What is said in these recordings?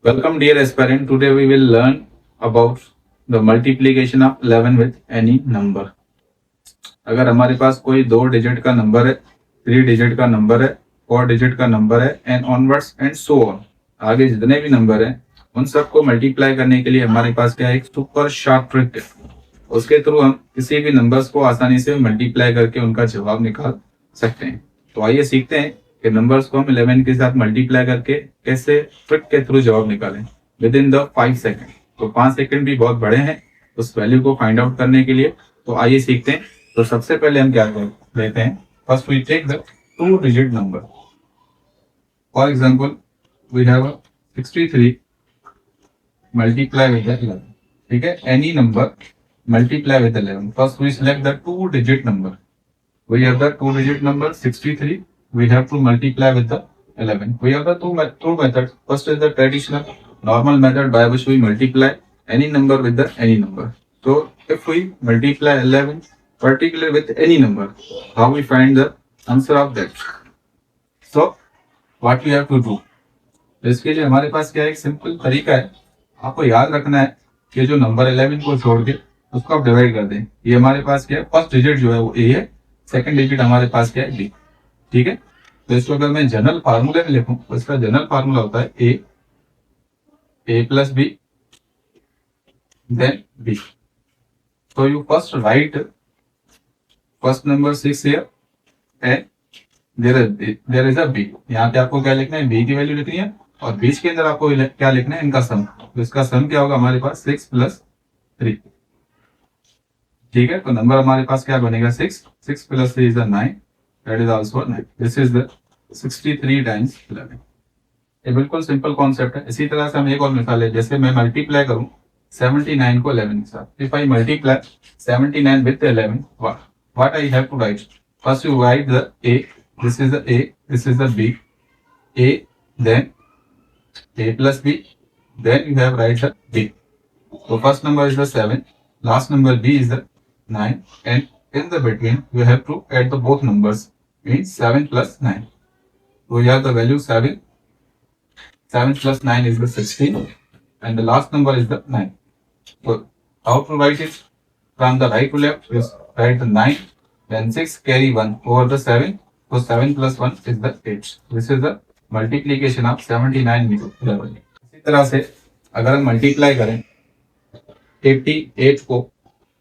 Welcome dear aspirant. Today we will learn about the multiplication of 11 with any number. अगर हमारे पास कोई 2 digit का number है, 3 digit का नंबर है, 4 डिजिट का नंबर है and onwards and so on, आगे जितने भी नंबर हैं उन सबको मल्टीप्लाई करने के लिए हमारे पास क्या है, एक सुपर शार्प ट्रिक है। उसके थ्रू हम किसी भी नंबर्स को आसानी से मल्टीप्लाई करके उनका जवाब निकाल सकते हैं। तो आइए सीखते हैं कि नंबर्स को हम 11 के साथ मल्टीप्लाई करके कैसे ट्रिक के थ्रू जवाब निकालें विद इन द 5 सेकेंड। तो 5 सेकेंड भी बहुत बड़े हैं उस वैल्यू को फाइंड आउट करने के लिए। तो आइए सीखते हैं। तो सबसे पहले हम क्या लेते हैं, first we take the 2 digit number. For example we have 63 multiply with 11। ठीक है, any number multiply with 11. First we select the 2 digit number. We have the 2 digit number 63. We have to multiply with the 11. We have the two methods. First is the traditional normal method by which we multiply any number with the any number. So if we multiply 11 particularly with any number, how we find the answer of that? So what we have to do? इसके लिए हमारे पास क्या एक simple तरीका है। आपको याद रखना है कि जो नंबर 11 को छोड़ के उसको आप डिवाइड कर दें। ये हमारे पास क्या है, फर्स्ट डिजिट जो है वो ए है, सेकंड डिजिट हमारे पास क्या है, डी। ठीक है, तो इसको अगर मैं जनरल फार्मूले में लिखूं तो इसका जनरल फार्मूला होता है A plus B then B. तो you first write first number 6 here and there is a B. यहाँ पे आपको क्या लिखना है, बी की वैल्यू लिखनी है और बीच के अंदर आपको क्या लिखना है, इनका सम। तो इसका सम क्या होगा हमारे पास, 6 + 3। ठीक है, तो नंबर हमारे पास क्या बनेगा, 6 + 3 is 9, that is also 9। This is the 63 times 11। ये बिल्कुल सिंपल कॉन्सेप्ट है। इसी तरह से हम एक और मिसाल है, जैसे मैं मल्टीप्लाई करूं 79 को 11 के साथ। If I multiply 79 with 11, what I have to write, first you write the A, this is the A, this is the B, A then a plus b, then you have write the b. So first number is the 7, last number b is the 9, and in the between you have to add the both numbers, means 7 plus 9. So you have the value 7, 7 plus 9 is the 16, and the last number is the 9. So how to write it, from the right to left is write the 9, then 6 carry 1 over the 7, so 7 plus 1 is the 8. This is the multiplication of 79 into 11। इसी तरह से अगर हम multiply करें 88 को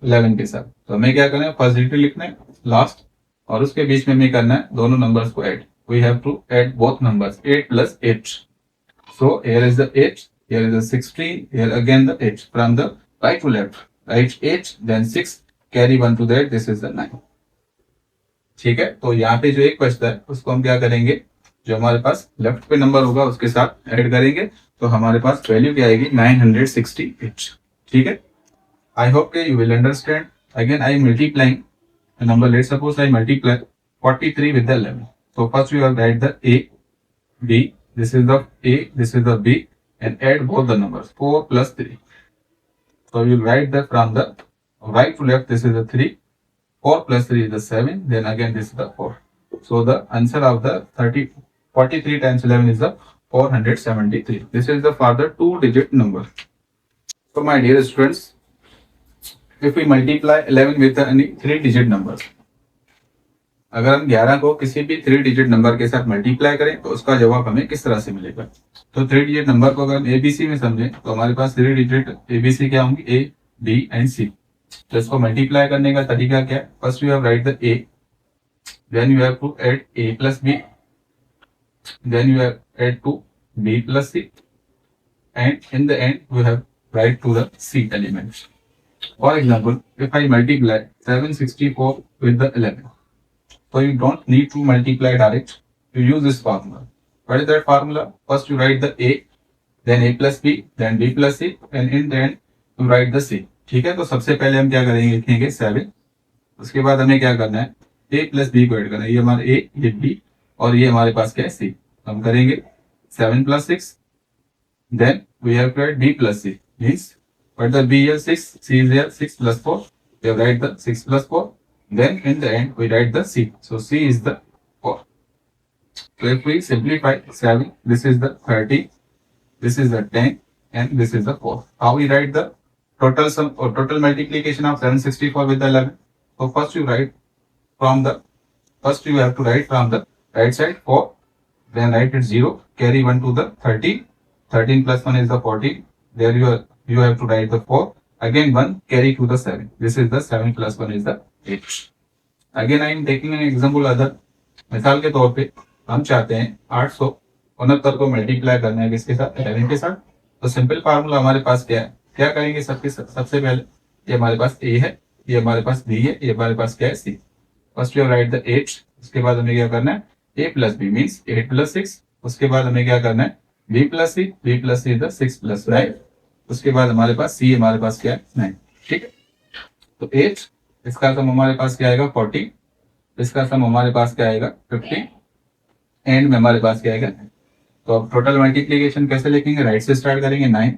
11 के साथ, तो हमें क्या करना है, फर्स्ट डिजिट लिखना है लास्ट, और उसके बीच में हमें करना है दोनों नंबर्स को add. We have to add both numbers, 8 + 8। So here is the 8, here is the 16, here again the 8। From the right to left right 8 then 6 carry 1 to that, this is the 9। ठीक है, तो यहाँ पे जो एक बचता है उसको हम क्या करेंगे, जो हमारे पास लेफ्ट पे नंबर होगा उसके साथ ऐड करेंगे, तो हमारे पास वैल्यू क्या आएगी, 968। ठीक है, आई होप के you will understand. Again I multiplying number, let suppose I multiply 43 with 11। so first you have write the a b, this is the a, this is the b, and add both the numbers, 4 + 3. so you write that from the right to left, this is the 3, 4 + 3 is the 7, then again this is the 4. so the answer of the 43 times 11 is the 473. This is the further 2-digit number. So my dear students, if we multiply 11 with any 3-digit number, अगर हम 11 को किसी भी 3-digit number के साथ multiply करें तो उसका जवाब हमें किस तरह से मिलेगा। तो 3-digit नंबर को अगर हम एबीसी में समझें तो हमारे पास 3-digit एबीसी क्या होंगी, ए बी एंड सी। तो इसको मल्टीप्लाई करने का तरीका क्या है, first you have write the A, then you have to add A plus B, then you have add to b plus c, and in the end you have write to the c elements. For example, if I multiply 764 with the 11, so you don't need to multiply direct, you use this formula. What is that formula? First you write the a, then a plus b, then b plus c, and in the end you write the c. ठीक है, तो सबसे पहले हम क्या करेंगे, लिखेंगे 7, उसके बाद हमें क्या करना है, a प्लस b को ऐड करना है। ये हमारा a, ये b, और ये हमारे पास क्या है, c। हम करेंगे 7 + 6, then we have to add b plus c, means but the b is 6, c is here 6 + 4, we have write the 6 + 4, then in the end we write the c, so c is the 4. So if we simplify 7, this is the 30, this is the 10, and this is the 4. How we write the total sum or total multiplication of 764 with the 11? So first you have to write from the right side 4, then write it 0, carry 1 to the 13, 13 plus 1 is the 14, there you have to write the 4, again 1, carry to the 7, this is the 7 plus 1 is the 8. Again I am taking an example other. मिसाल के तौर पे हम चाहते हैं 869 को multiply करना है किसके साथ, 11 के साथ. तो सिंपल फार्मूला हमारे पास क्या है, क्या करेंगे सबसे पहले, ये हमारे पास a है, ये हमारे पास b है, ये हमारे पास क्या है c. First you write the 8, उसके बाद हमें क्या करना है a plus B means 8 plus 6, उसके बाद हमें क्या करना है b plus c is the 6 plus 9, उसके बाद हमारे पास c हमारे पास क्या है 9. ठीक है, तो 8 इसका सम हमारे पास क्या आएगा 40, इसका सम हमारे पास क्या आएगा 50, एंड में हमारे पास क्या आएगा 9. तो अब टोटल मल्टीप्लीकेशन कैसे लिखेंगे, राइट से स्टार्ट करेंगे 9,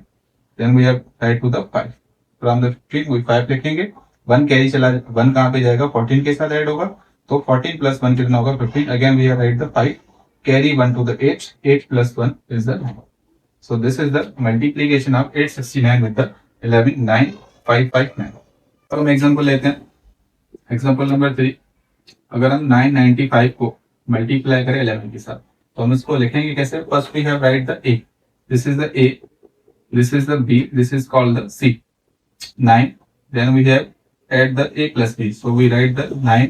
then we have write to the 5, from the 15 we 5 लिखेंगे, 1 कैरी चला, 1 कहां पे जाएगा 14 के साथ ऐड होगा, तो 14 प्लस 1 कितना होगा 15, again we have write the 5, carry 1 to the 8, 8 plus 1 is the 9. So this is the multiplication of 869 with the 11 9 5 5 9. अब हम एग्जांपल लेते हैं, एग्जांपल नंबर 3. अगर हम 995 को मल्टीप्लाई करें 11 के साथ, तो हम इसको लिखेंगे कैसे, first we have write the a, this is the a, this is the b, this is called the c. 9, then we have add the a plus b, so we write the 9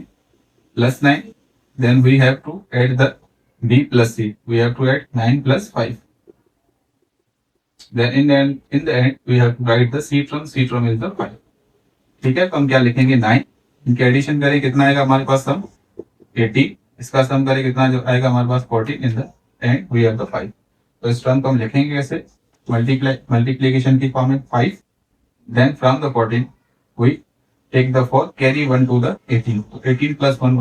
plus 9, then we have to add the b plus c, we have to add 9 plus 5, then in the end we have to write the c from is the 5. ठीक है, तो हम क्या लिखेंगे 9, इनके addition करें कितना आएगा हमारे पास सम 18, इसका सम करें कितना जो आएगा हमारे पास 14, in the end we have the 5. तो इस टर्म को हम लिखेंगे कैसे, multiplication की फॉर्म में 5, then from the 14 we take the 4, carry 1 to the 18, so 18 plus 1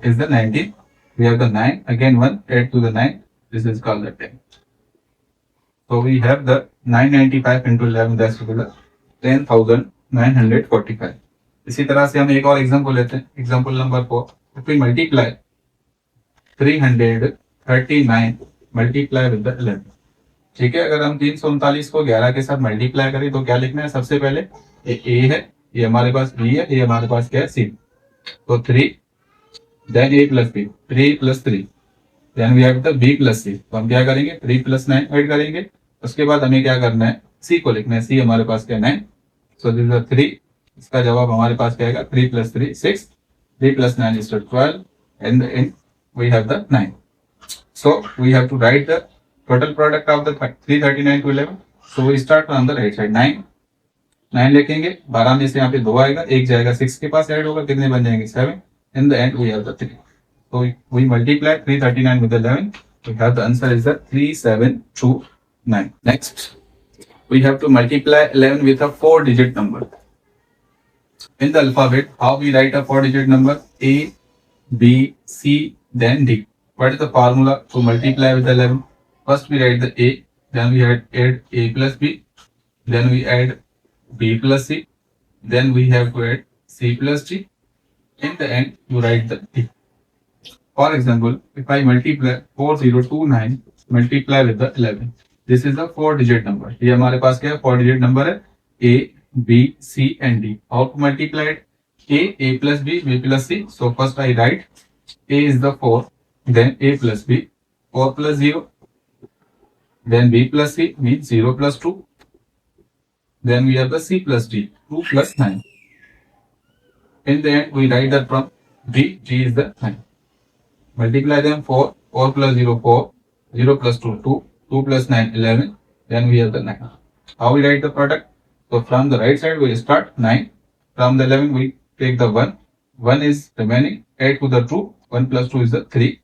is the 19, we have the 9, again 1 add to the 9, this is called the 10. So we have the 995 into 11, that's equal to 10,945. इसी तरह से हम एक और example लेते हैं, example number 4. if we multiply 339 multiply with the 11. ठीक है, अगर हम 339 को 11 के साथ मल्टीप्लाई करें तो क्या लिखना है, सबसे पहले ये a है, ये हमारे पास b है, ये हमारे पास क्या है c, तो 3, then a plus b, 3 plus 3, then we have the b plus c. तो हम क्या करेंगे 3 प्लस 9 ऐड करेंगे, उसके बाद हमें क्या करना है c को लिखना है, c हमारे पास क्या 9, सो दिस इज 3, इसका जवाब हमारे पास क्या आएगा 3 plus 3 6, 3 plus 9 is 12, and the end we have the 9. So we have to write the total product of the 339 to 11. So we start from the right side. 9 लिखेंगे, 12 में से यहाँ पे 2 आएगा, 1 जाएगा 6 के पास ऐड होगा, कितने बन जाएंगे 7. In the end we have the 3. So we multiply 339 with 11. We have the answer is the 3729. Next, we have to multiply 11 with a 4-digit number. In the alphabet, how we write a 4-digit number? A, B, C, then D. What is the formula to multiply with 11? First we write the a, then we add a plus b, then we add b plus c, then we have to add c plus d. In the end, you write the d. For example, if I multiply 4029 multiply with the 11, this is the 4-digit number. ये हमारे पास क्या है 4-digit number है, a, b, c and d. How to multiply it? A plus b, b plus c. So first I write a is the 4, then a plus b, 4 plus 0. Then b plus c means 0 plus 2. Then we have the c plus d, 2 plus 9. In the end, we write that from d is the 9. Multiply them 4 plus 0, 4, 0 plus 2, 2 plus 9, 11. Then we have the 9. How we write the product? So from the right side, we start 9. From the 11, we take the 1. 1 is remaining, add to the 2. 1 plus 2 is the 3.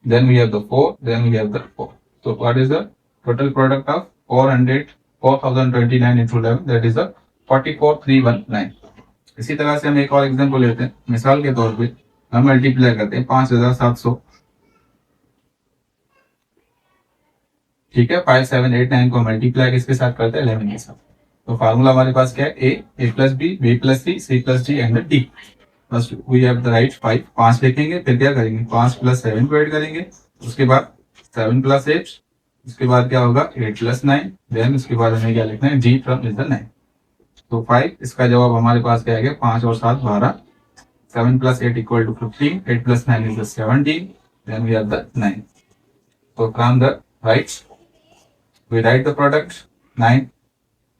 Then we have the 4, then we have the 4. So what is the total product of 4029 into 11? That is the 44319. इसी तरह से हम एक और example लेते हैं, मिसाल के तौर पे हम मल्टीप्लाई करते हैं 5700, ठीक है, 5789 को मल्टीप्लाई किसके साथ करते हैं 11 के साथ. तो फार्मूला हमारे पास क्या है, a plus b, b plus c, c plus d and d. First we have the write 5 लिखेंगे, फिर क्या करेंगे 5 plus 7 को ऐड करेंगे, उसके बाद 7 plus 8, उसके बाद क्या होगा 8 + 9, देन उसके बाद हमें क्या लिखना है, g from is the 9। तो 5, इसका जवाब हमारे पास क्या आ गया, 5 और 7 12, 7 + 8 = 15, 8 + 9 is the 17, then we have the 9। So from the right we write the product 9,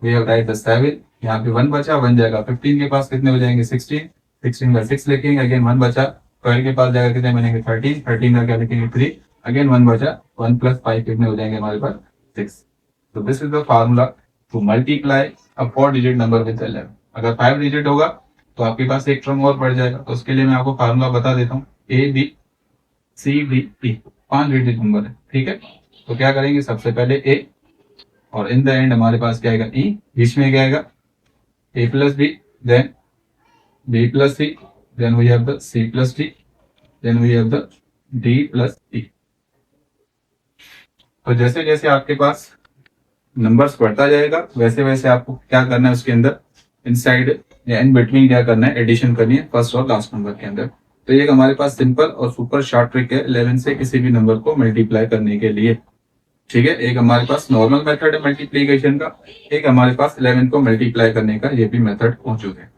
we have write the 7, यहाँ पे 1 बचा, 1 जाएगा 15 के पास, कितने हो जाएंगे 16, 16 का 6 लिखेंगे, अगेन 1 बचा, 12 के पास जाएगा, कितने बनेंगे 13, 13 का क्या लिखेंगे 3, अगेन 1 बचा, 1 + 5 कितने हो जाएंगे हमारे पास 6। तो this is the formula to multiply a 4 digit number with 11। अगर 5 डिजिट होगा तो आपके पास एक टर्म और बढ़ जाएगा, तो उसके लिए मैं आपको फार्मूला बता देता हूँ, ABCDE 5 डिजिट नंबर है, ठीक है। तो क्या करेंगे, सबसे पहले A और इन द एंड हमारे पास क्या आएगा E, बीच में क्या आएगा A + B, then B + C, then we have the C + D, then we have the D + E। तो जैसे जैसे आपके पास नंबर्स बढ़ता जाएगा वैसे वैसे आपको क्या करना है, उसके अंदर इनसाइड या इन बिटवीन क्या करना है, एडिशन करनी है फर्स्ट और लास्ट नंबर के अंदर। तो ये हमारे पास सिंपल और सुपर शॉर्ट ट्रिक है 11 से किसी भी नंबर को मल्टीप्लाई करने के लिए, ठीक है। एक हमारे पास नॉर्मल मेथड है मल्टीप्लीकेशन का, एक हमारे पास 11 को मल्टीप्लाई करने का ये भी मेथड मौजूद है।